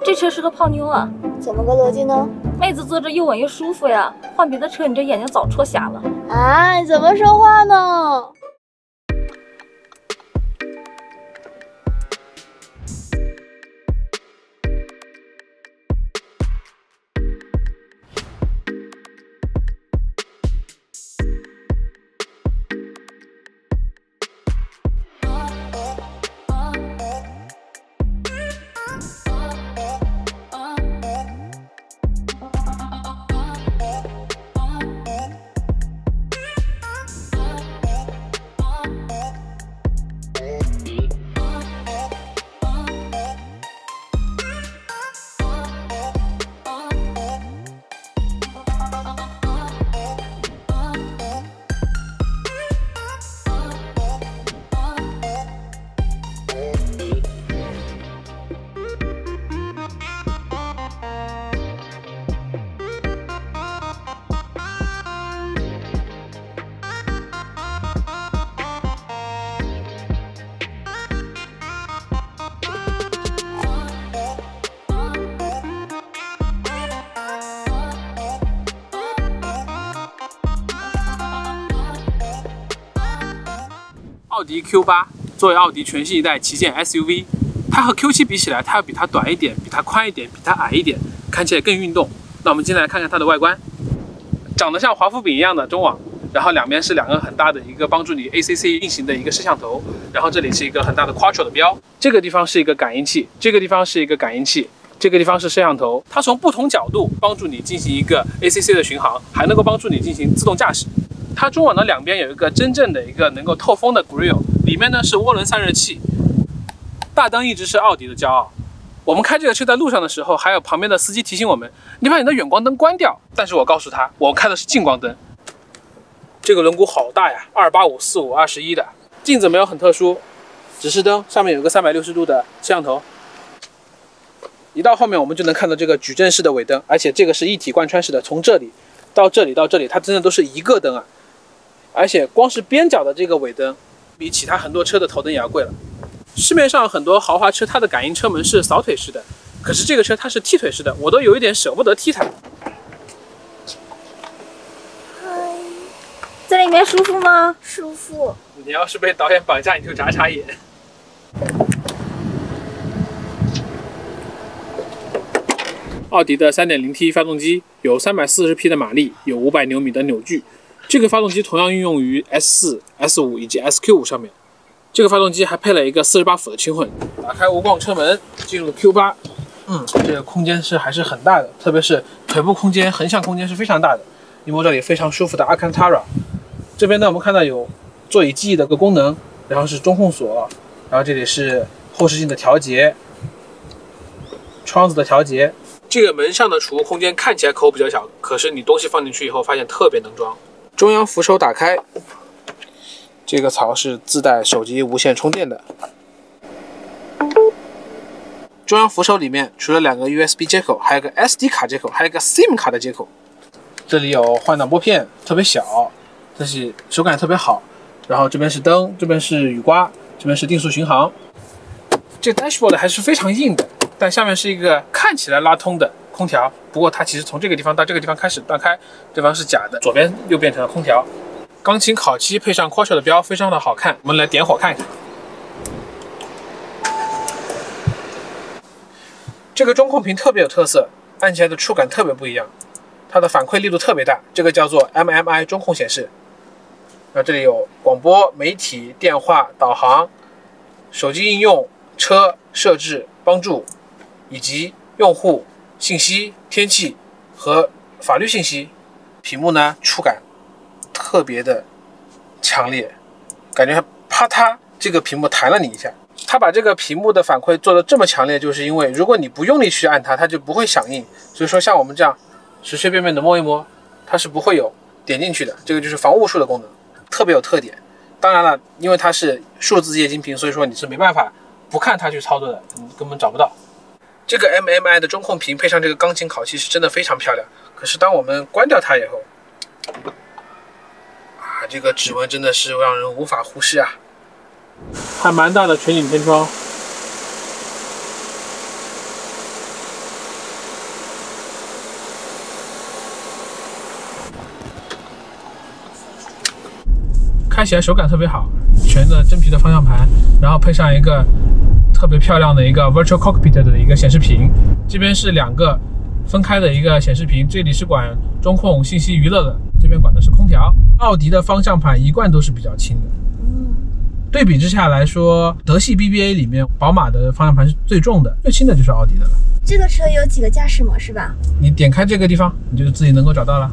这车是个泡妞啊！怎么个逻辑呢？妹子坐着又稳又舒服呀，换别的车你这眼睛早戳瞎了。啊，你怎么说话呢？奥迪 Q8 作为奥迪全新一代旗舰 SUV， 它和 Q7 比起来，它要比它短一点，比它宽一点，比它矮一点，看起来更运动。那我们进来看看它的外观，长得像华夫饼一样的中网，然后两边是两个很大的一个帮助你 ACC 运行的一个摄像头，然后这里是一个很大的 Quattro 的标，这个地方是一个感应器，这个地方是一个感应器。这个地方是摄像头，它从不同角度帮助你进行一个 ACC 的巡航，还能够帮助你进行自动驾驶。它中网的两边有一个真正的一个能够透风的 grill， 里面呢是涡轮散热器。大灯一直是奥迪的骄傲。我们开这个车在路上的时候，还有旁边的司机提醒我们，你把你的远光灯关掉。但是我告诉他，我开的是近光灯。这个轮毂好大呀，285/45/21的。镜子没有很特殊，指示灯上面有个360度的摄像头。一到后面我们就能看到这个矩阵式的尾灯，而且这个是一体贯穿式的，从这里到这里到这里，它真的都是一个灯啊！而且光是边角的这个尾灯，比其他很多车的头灯也要贵了。市面上很多豪华车，它的感应车门是扫腿式的，可是这个车它是踢腿式的，我都有一点舍不得踢它。嗨，在里面舒服吗？舒服。你要是被导演绑架，你就眨眨眼。奥迪的 3.0T 发动机有340匹的马力，有500牛米的扭矩。这个发动机同样运用于 S4、S5 以及 SQ5 上面。这个发动机还配了一个48伏的轻混。打开无框车门，进入 Q8。这个空间还是很大的，特别是腿部空间、横向空间是非常大的。你摸这里非常舒服的 Alcantara。这边呢，我们看到有座椅记忆的个功能，然后是中控锁，然后这里是后视镜的调节，窗子的调节。这个门上的储物空间看起来口比较小，可是你东西放进去以后，发现特别能装。中央扶手打开，这个槽是自带手机无线充电的。中央扶手里面除了2个 USB 接口，还有个 SD 卡接口，还有个 SIM 卡的接口。这里有换挡拨片，特别小，但是手感特别好。然后这边是灯，这边是雨刮，这边是定速巡航。这个 dashboard 还是非常硬的。但下面是一个看起来拉通的空调，不过它其实从这个地方到这个地方开始断开，这方是假的，左边又变成了空调。钢琴烤漆配上 Quattro 的标，非常的好看。我们来点火看一看。这个中控屏特别有特色，按起来的触感特别不一样，它的反馈力度特别大，这个叫做 MMI 中控显示。这里有广播、媒体、电话、导航、手机应用、车设置、帮助。以及用户信息、天气和法律信息。屏幕呢，触感特别的强烈，感觉啪嗒，这个屏幕弹了你一下。它把这个屏幕的反馈做得这么强烈，就是因为如果你不用力去按它，它就不会响应。所以说像我们这样随随便便的摸一摸，它是不会有点进去的。这个就是防误触的功能，特别有特点。当然了，因为它是数字液晶屏，所以说你是没办法不看它去操作的，你根本找不到。这个 MMI 的中控屏配上这个钢琴烤漆是真的非常漂亮。可是当我们关掉它以后，这个指纹真的是让人无法忽视啊！还蛮大的全景天窗。开起来手感特别好，全的真皮的方向盘，然后配上一个特别漂亮的一个 Virtual Cockpit 的一个显示屏，这边是2个分开的一个显示屏，这里是管中控、信息、娱乐的，这边管的是空调。奥迪的方向盘一贯都是比较轻的，对比之下来说，德系 BBA 里面宝马的方向盘是最重的，最轻的就是奥迪的了。这个车有几个驾驶模式吧？你点开这个地方，你就自己能够找到了。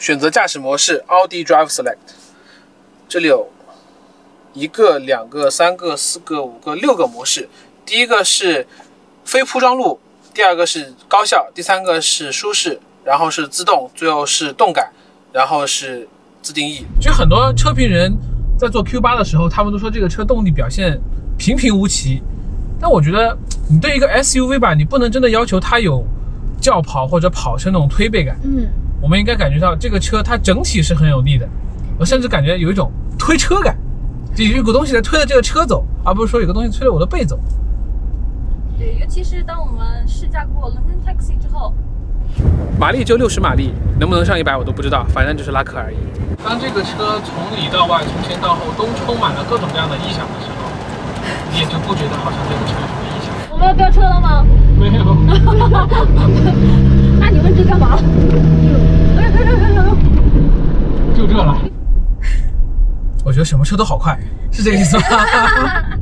选择驾驶模式 Audi Drive Select， 这里有1个、2个、3个、4个、5个、6个模式。第一个是非铺装路，第2个是高效，第3个是舒适，然后是自动，最后是动感，然后是自定义。其实很多车评人在做 Q8 的时候，他们都说这个车动力表现平平无奇。但我觉得你对一个 SUV 吧，你不能真的要求它有轿跑或者跑车那种推背感。我们应该感觉到这个车它整体是很有力的，我甚至感觉有一种推车感，就有个东西在推着这个车走，而不是说有个东西推着我的背走。对，尤其是当我们试驾过 London Taxi 之后，马力就60马力，能不能上100我都不知道，反正就是拉客而已。当这个车从里到外、从前到后都充满了各种各样的异响的时候，你也就不觉得好像这个车有什么异响。我们要飙车了吗？没有。那你问这干嘛？就这了。我觉得什么车都好快，是这个意思吗？而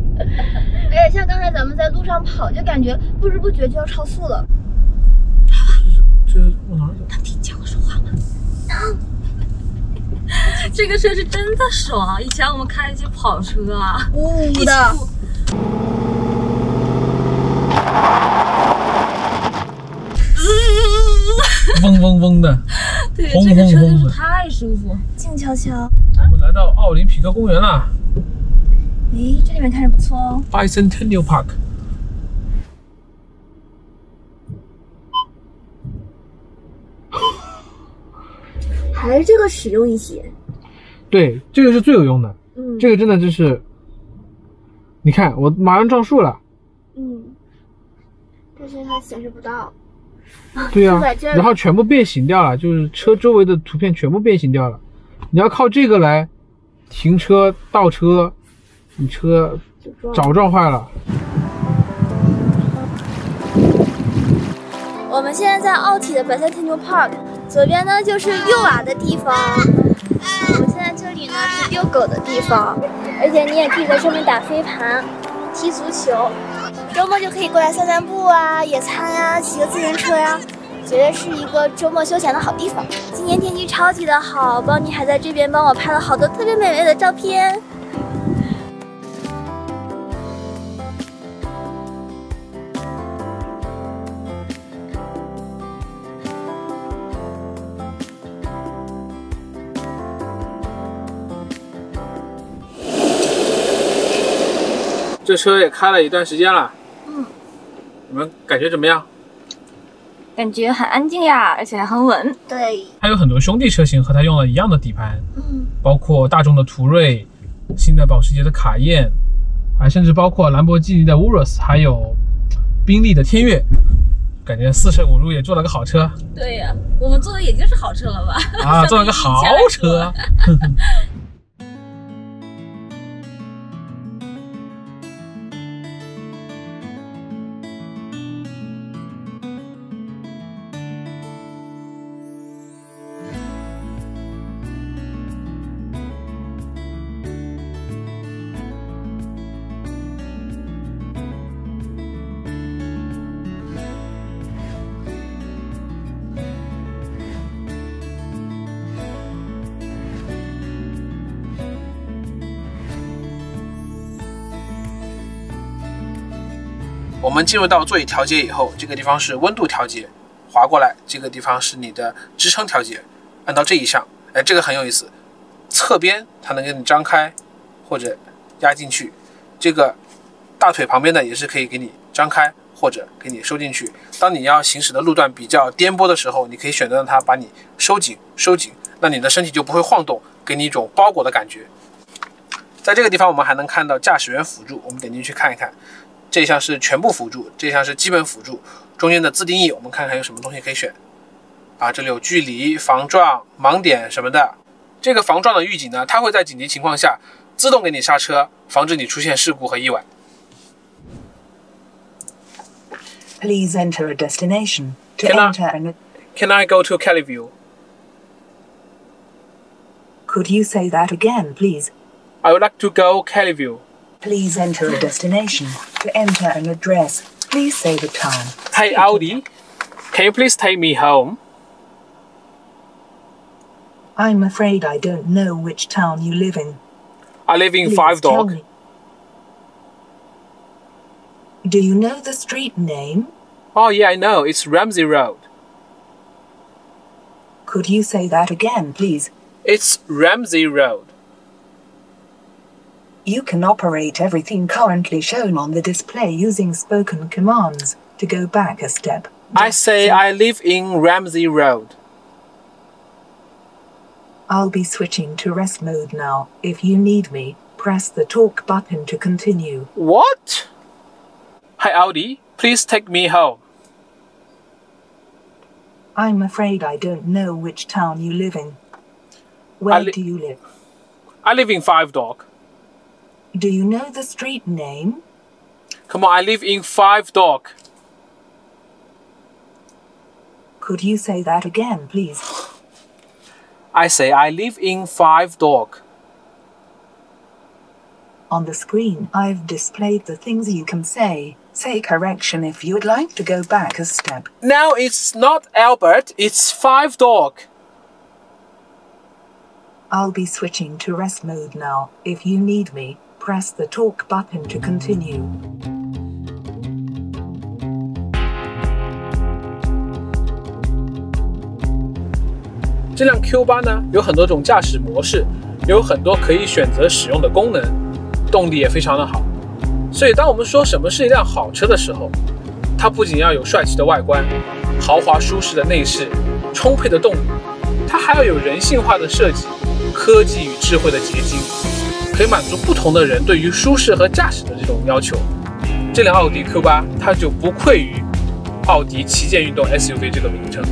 且像刚才咱们在路上跑，就感觉不知不觉就要超速了。这往哪走？能听见我说话吗？这个车是真的爽，以前我们开一些跑车啊，呜呜的。嗡嗡嗡的，对，轰这个车就是轰轰的太舒服。静悄悄。我们来到奥林匹克公园了诶，这里面看着不错哦。 ，Bicentennial Park。还是这个实用一些。对，这个是最有用的。这个真的就是，你看我马上撞树了。但是它显示不到。对呀、然后全部变形掉了，就是车周围的图片全部变形掉了。你要靠这个来停车倒车，你车早撞坏了。我们现在在奥体的 Bicentennial Park， 左边呢就是遛娃的地方。我们现在这里呢是遛狗的地方，而且你也可以在上面打飞盘、踢足球。周末就可以过来散散步啊、野餐呀、骑个自行车呀，觉得是一个周末休闲的好地方。今天天气超级的好，邦尼还在这边帮我拍了好多特别美味的照片。这车也开了一段时间了，你们感觉怎么样？感觉很安静呀，而且还很稳。对，它有很多兄弟车型和它用了一样的底盘，包括大众的途锐、新的保时捷的卡宴，还甚至包括兰博基尼的 Urus， 还有宾利的天越。感觉四舍五入也做了个好车。对呀，我们坐的也就是好车了吧？啊，做了个好车。我们进入到座椅调节以后，这个地方是温度调节，滑过来，这个地方是你的支撑调节。按到这一项，哎，这个很有意思，侧边它能给你张开或者压进去，这个大腿旁边的也是可以给你张开或者给你收进去。当你要行驶的路段比较颠簸的时候，你可以选择让它把你收紧。那你的身体就不会晃动，给你一种包裹的感觉。在这个地方我们还能看到驾驶员辅助，我们点进去看一看，这一项是全部辅助，这一项是基本辅助，中间的自定义我们看看有什么东西可以选。这里有距离、防撞、盲点什么的。这个防撞的预警呢，它会在紧急情况下自动给你刹车，防止你出现事故和意外。Please enter a destination. To Can I go to Kellyville? Could you say that again, please? I would like to go Kellyville. Please enter a destination. To enter an address, please say the town. Hey Audi, can you please take me home? I'm afraid I don't know which town you live in. I live in Please Five tell Dog. me. Do you know the street name? Oh yeah, I know. It's Ramsey Road. Could you say that again, please? It's Ramsey Road. You can operate everything currently shown on the display using spoken commands. To go back a step, I say I live in Ramsey Road. I'll be switching to rest mode now. If you need me, press the talk button to continue. What? Hi Audi, please take me home. I'm afraid I don't know which town you live in. Where do you live? I live in Five Dog. Do you know the street name? Come on, I live in Five Dog. Could you say that again, please? I say I live in Five Dog. On the screen, I've displayed the things you can say. Say correction if you'd like to go back a step. Now it's not Albert, it's Five Dog. I'll be switching to rest mode now. If you need me, press the talk button to continue. 这辆 Q8 呢，有很多种驾驶模式，有很多可以选择使用的功能，动力也非常的好。所以当我们说什么是一辆好车的时候，它不仅要有帅气的外观、豪华舒适的内饰、充沛的动力，它还要有人性化的设计、科技与智慧的结晶，可以满足不同的人对于舒适和驾驶的这种要求。这辆奥迪 Q8 它就不愧于奥迪旗舰运动 SUV 这个名称。